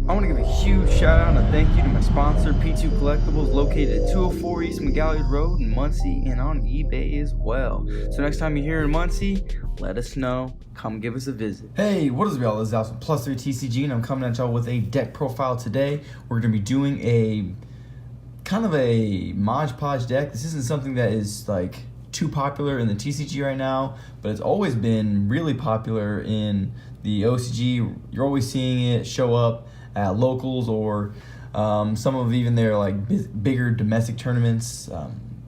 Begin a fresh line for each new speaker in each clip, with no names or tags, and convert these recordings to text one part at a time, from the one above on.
I want to give a huge shout out and a thank you to my sponsor, P2 Collectibles, located at 204 East McGalley Road in Muncie and on eBay as well. So next time you're here in Muncie, let us know. Come give us a visit.
Hey, what is up, y'all? This is Alex from Plus 3 TCG, and I'm coming at y'all with a deck profile today. We're going to be doing a kind of a Mod Podge deck. This isn't something that is like too popular in the TCG right now, but it's always been really popular in the OCG. You're always seeing it show up at locals or some of even their like bigger domestic tournaments.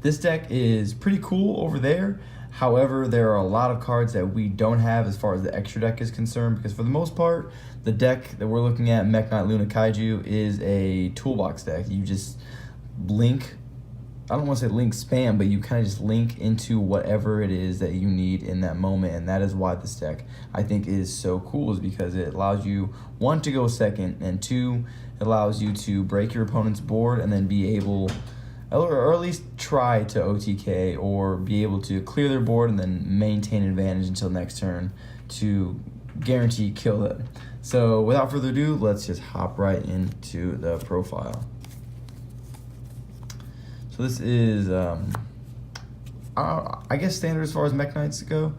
This deck is pretty cool over there. However, there are a lot of cards that we don't have as far as the extra deck is concerned, because for the most part, the deck that we're looking at, Mekk-Knight Luna Kaiju, is a toolbox deck. You just link, I don't want to say link spam, but you kind of just link into whatever it is that you need in that moment, and that is why this deck, I think, is so cool, is because it allows you, one, to go second, and two, it allows you to break your opponent's board and then be able, or at least try to OTK, or be able to clear their board and then maintain advantage until next turn to guarantee kill them. So without further ado, let's just hop right into the profile. So this is, I guess, standard as far as Mekk-Knights go.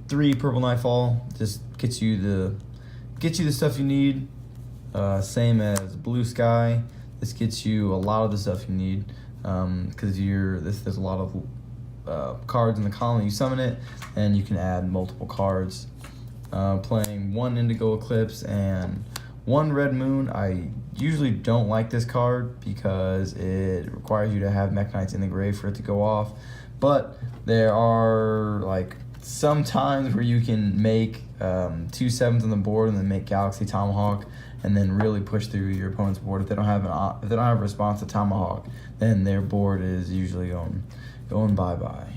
3 Purple Nightfall just gets you the stuff you need. Same as Blue Sky. This gets you a lot of the stuff you need, because there's a lot of cards in the column. You summon it, and you can add multiple cards. Playing 1 Indigo Eclipse and 1 Red Moon. I usually don't like this card because it requires you to have Mekk-Knights in the grave for it to go off, but there are like some times where you can make 2 7s on the board and then make Galaxy Tomahawk and then really push through your opponent's board. If they don't have a response to Tomahawk, then their board is usually going bye-bye.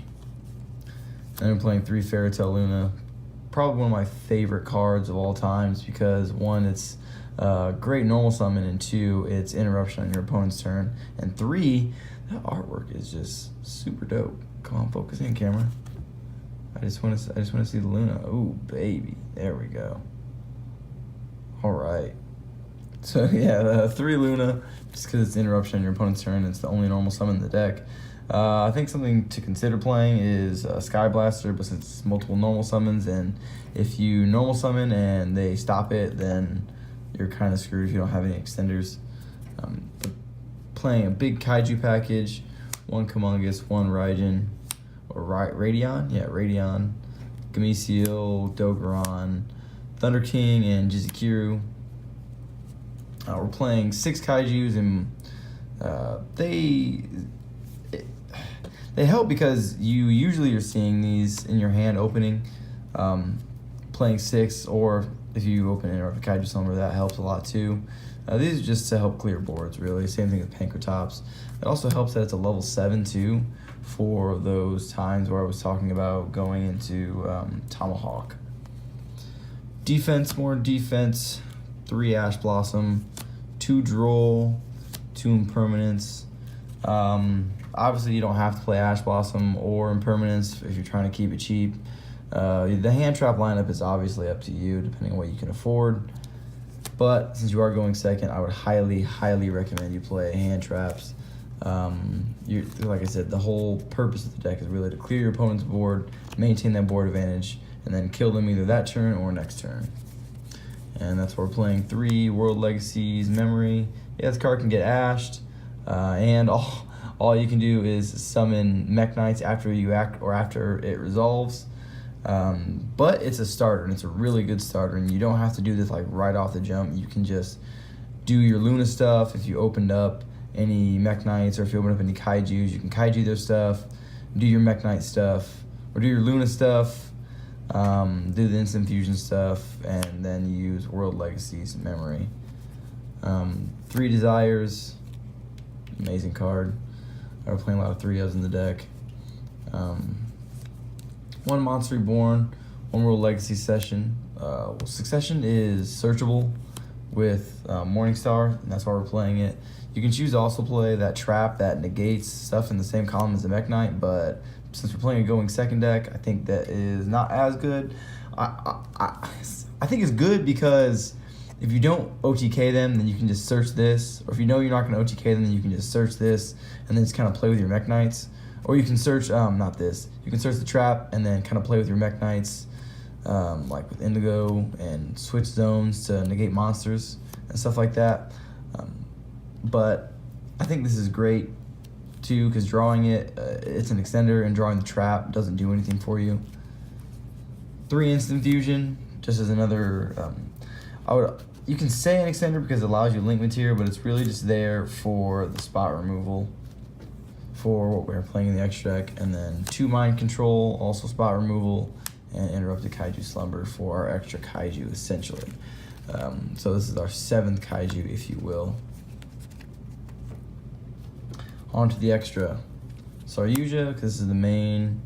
And I'm playing 3 Fairytale Luna, probably one of my favorite cards of all times, because 1, it's great normal summon, and 2, it's interruption on your opponent's turn, and 3, that artwork is just super dope. Come on, focus in, camera. I just want to see the Luna. Ooh, baby, there we go. All right. So yeah, 3 Luna, just because it's interruption on your opponent's turn. It's the only normal summon in the deck. I think something to consider playing is Sky Blaster, but since it's multiple normal summons, and if you normal summon and they stop it, then you're kind of screwed if you don't have any extenders. Playing a big Kaiju package, 1 Kumongous, 1 Raijin, or Radion? Yeah, Radion, Gameciel, Dogoran, Thunder King, and Jizukiru. We're playing 6 Kaijus, and they help because you usually are seeing these in your hand opening. Playing 6, or if you open it or a Kaiju somewhere, that helps a lot too. These are just to help clear boards, really. Same thing with Pankratops. It also helps that it's a level 7 too, for those times where I was talking about going into Tomahawk. Defense, more defense. 3 Ash Blossom, 2 Droll, 2 Impermanence. Obviously, you don't have to play Ash Blossom or Impermanence if you're trying to keep it cheap. The hand trap lineup is obviously up to you, depending on what you can afford. But since you are going second, I would highly, highly recommend you play hand traps. Like I said, the whole purpose of the deck is really to clear your opponent's board, maintain that board advantage, and then kill them either that turn or next turn. And that's why we're playing 3 World Legacies Memory. Yeah, this card can get ashed, and all you can do is summon Mekk-Knights after you act or after it resolves. But it's a starter, and it's a really good starter, and you don't have to do this like right off the jump. You can just do your Luna stuff. If you opened up any Mekk-Knights, or if you open up any Kaijus, you can Kaiju their stuff, do your Mekk-Knight stuff, or do your Luna stuff, do the instant fusion stuff, and then use World Legacies Memory. 3 Desires, amazing card. We're playing a lot of 3-Os in the deck. 1 Monster Reborn, 1 World Legacy Session. Succession is searchable with Morningstar, and that's why we're playing it. You can choose to also play that trap that negates stuff in the same column as the Mekk-Knight, but since we're playing a going second deck, I think that is not as good. I think it's good because if you don't OTK them, then you can just search this. Or if you know you're not going to OTK them, then you can just search this and then just kind of play with your Mekk-Knights. Or you can search, not this, you can search the trap and then kind of play with your Mekk-Knights, like with Indigo, and switch zones to negate monsters and stuff like that. But I think this is great too, because drawing it, it's an extender, and drawing the trap doesn't do anything for you. 3 instant fusion, just as another, you can say an extender because it allows you to link material, but it's really just there for the spot removal for what we're playing in the extra deck. And then 2 mind control, also spot removal, and interrupted Kaiju slumber for our extra Kaiju, essentially. So this is our 7th Kaiju, if you will. On to the extra Saryuja, because this is the main,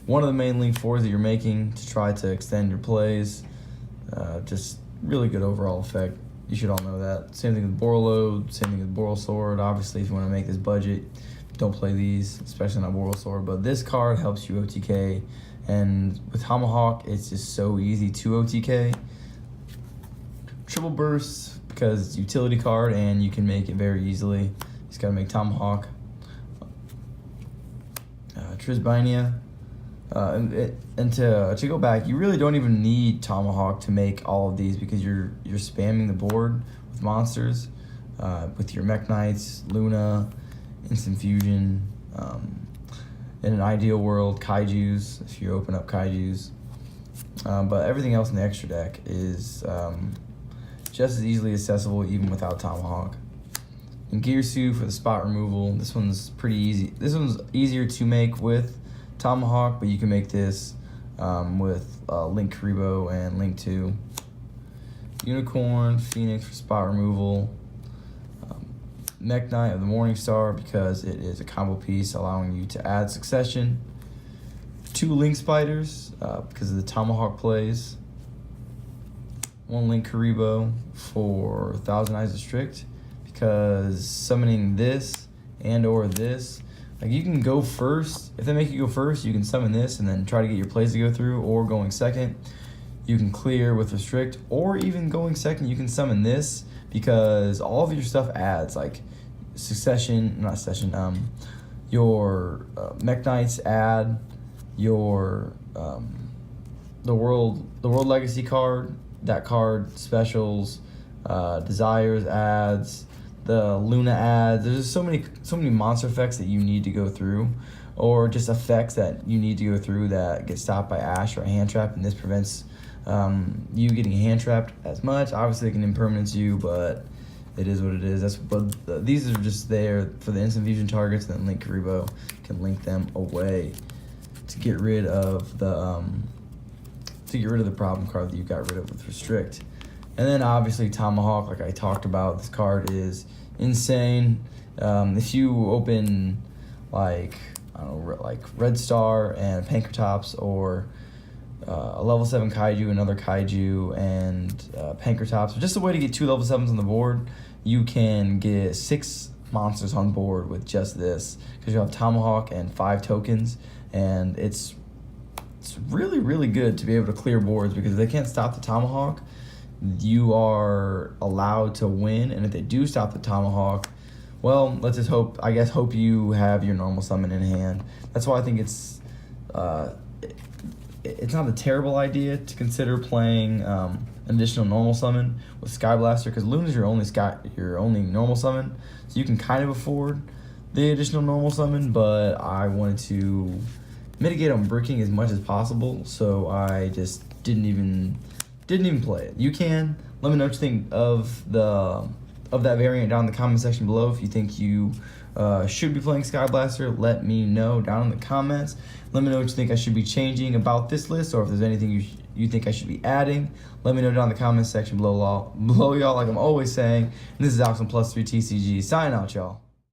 one of the main link 4s that you're making to try to extend your plays. Just really good overall effect. You should all know that. Same thing with Borreload, same thing with Boral Sword. Obviously, if you want to make this budget, don't play these, especially not Boral Sword. But this card helps you OTK, and with Tomahawk, it's just so easy to OTK. Triple Burst, because it's a utility card, and you can make it very easily. You just gotta make Tomahawk. Trisbinia. And to go back, you really don't even need Tomahawk to make all of these, because you're spamming the board with monsters, with your Mekk-Knights, Luna, Instant Fusion, in an ideal world, Kaijus, if you open up Kaijus. But everything else in the extra deck is just as easily accessible even without Tomahawk. And Girsu for the spot removal. This one's pretty easy. This one's easier to make with Tomahawk, but you can make this with Link Karibo and Link 2. Unicorn, Phoenix for spot removal. Mekk-Knight of the Morningstar, because it is a combo piece allowing you to add succession. 2 Link Spiders, because of the Tomahawk plays. 1 Link Karibo for Thousand Eyes of Strict, because summoning this and or this, like, you can go first. If they make you go first, you can summon this and then try to get your plays to go through, or going second, you can clear with Restrict, or even going second, you can summon this, because all of your stuff adds, like your Mekk-Knights add, your the world legacy card, that card specials, desires adds, the Luna adds. There's just so many monster effects that you need to go through, or just effects that you need to go through that get stopped by Ash or a hand trap, and this prevents you getting hand trapped as much. Obviously, it can impermanence you, but it is what it is. These are just there for the instant fusion targets, and then Link Karibo can link them away to get rid of the problem card that you got rid of with Restrict. And then obviously Tomahawk, like I talked about, this card is insane. If you open like Red Star and Pankratops, or a level 7 Kaiju, another Kaiju, and Pankratops, just a way to get 2 level 7s on the board, you can get 6 monsters on board with just this, because you have Tomahawk and 5 tokens, and it's really, really good to be able to clear boards, because if they can't stop the Tomahawk, you are allowed to win. And if they do stop the Tomahawk, well, let's just hope you have your normal summon in hand. That's why I think it's not a terrible idea to consider playing an additional normal summon with Sky Blaster, because Luna's your only normal summon, so you can kind of afford the additional normal summon. But I wanted to mitigate on bricking as much as possible, so I just didn't even play it. You can let me know what you think of that variant down in the comment section below. If you think you should be playing Sky Blaster, let me know down in the comments. Let me know what you think I should be changing about this list, or if there's anything you think I should be adding. Let me know down in the comment section below y'all, like I'm always saying. And this is Alex on +3 TCG. Sign out, y'all.